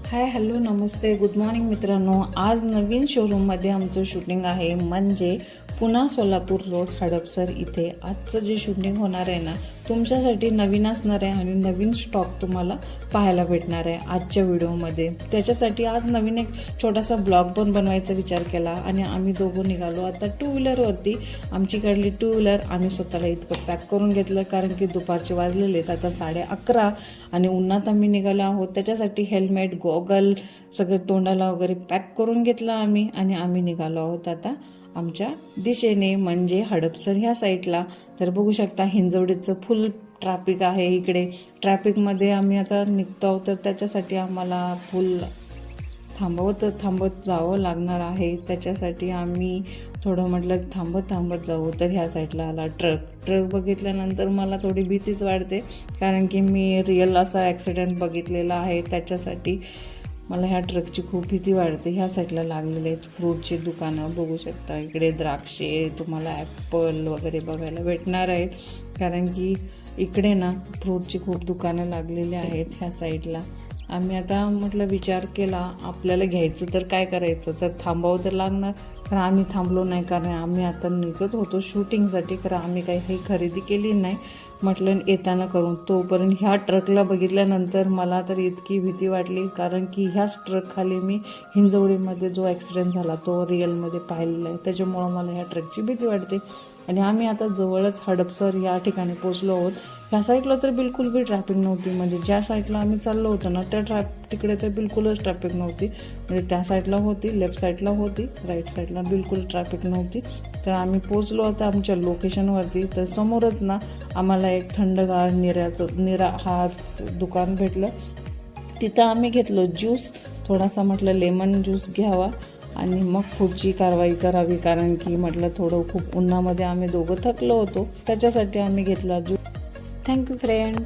Hi hello नमस्ते good morning मित्रांनो. आज नवीन शोरूममध्ये आमचं शूटिंग आहे, म्हणजे पुणा सोलापूर रोड हडपसर इथे आजचं जे शूटिंग होणार आहे ना, तुमच्यासाठी नवीन असणार आहे आणि नवीन स्टॉक तुम्हाला पाहायला भेटणार आहे आजच्या व्हिडिओमध्ये. त्याच्यासाठी आज नवीन एक छोटासा ब्लॉग पण बनवायचा विचार केला आणि आम्ही दोघं निघालो आता टू व्हीलरवरती. आमची काढली टू व्हीलर. आम्ही स्वतःला इतकं पॅक करून घेतलं कारण की दुपारचे वाजलेले आहेत आता 11:30 आणि उन्हात आम्ही निघालो आहोत. त्याच्यासाठी हेल्मेट गॉगल सगळं तोंडाला वगैरे पॅक करून घेतलं आम्ही आणि आम्ही निघालो आहोत आता आमच्या दिशेने, म्हणजे हडपसर ह्या साईडला. तर बघू शकता हिंजवडीचं फुल ट्रॅफिक आहे इकडे. ट्रॅफिकमध्ये आम्ही आता निघतो आहोत, तर त्याच्यासाठी आम्हाला फुल थांबत जावं लागणार आहे. त्याच्यासाठी आम्ही थोडं म्हटलं थांबत जाऊ. तर ह्या साईडला आला ट्रक बघितल्यानंतर मला थोडी भीतीच वाटते कारण की मी रिअल असा ॲक्सिडेंट बघितलेला आहे. त्याच्यासाठी मला ह्या ट्रकची खूप भीती वाटते. ह्या साईडला लागलेले आहेत फ्रूटची दुकानं बघू शकता. इकडे द्राक्षे तुम्हाला ॲपल वगैरे बघायला भेटणार आहेत कारण की इकडे ना फ्रूटची खूप दुकानं लागलेली आहेत ह्या साईडला. आम्ही आता म्हटलं विचार केला आपल्याला घ्यायचं तर काय करायचं, तर थांबावं तर लागणार. कारण आम्ही थांबलो नाही कारण आम्ही आता निघत होतो शूटिंगसाठी, कारण आम्ही काही खरेदी केली नाही. म्हटलं येताना करून. तोपर्यंत ह्या ट्रकला बघितल्यानंतर मला तर इतकी भीती वाटली कारण की ह्याच ट्रकखाली मी हिंजवडीमध्ये जो ॲक्सिडेंट झाला तो रिअलमध्ये पाहिलेला आहे. त्याच्यामुळं मला ह्या ट्रकची भीती वाटते. आणि आम्ही आता जवळच हडपसर या ठिकाणी पोचलो आहोत. ह्या साईडला तर बिलकुल बी ट्रॅफिक नव्हती, म्हणजे ज्या साईडला आम्ही चाललो होतो ना त्या तिकडे तर बिलकुलच ट्रॅफिक नव्हती. म्हणजे त्या साईडला होती, लेफ्ट साईडला होती, राईट साईडला बिलकुल ट्रॅफिक नव्हती. तर आम्ही पोचलो होतो आमच्या लोकेशनवरती. तर समोरच ना आम्हाला एक थंडगार निरा हा दुकान भेटलं. तिथं आम्ही घेतलं ज्यूस थोडासा. म्हटलं लेमन ज्यूस घ्यावा आणि मग पुढची कारवाई करावी कारण की म्हटलं थोडं खूप उन्हामध्ये आम्ही दोघं थकलो होतो. त्याच्यासाठी आम्ही घेतला ज्यूस. Thank you friend.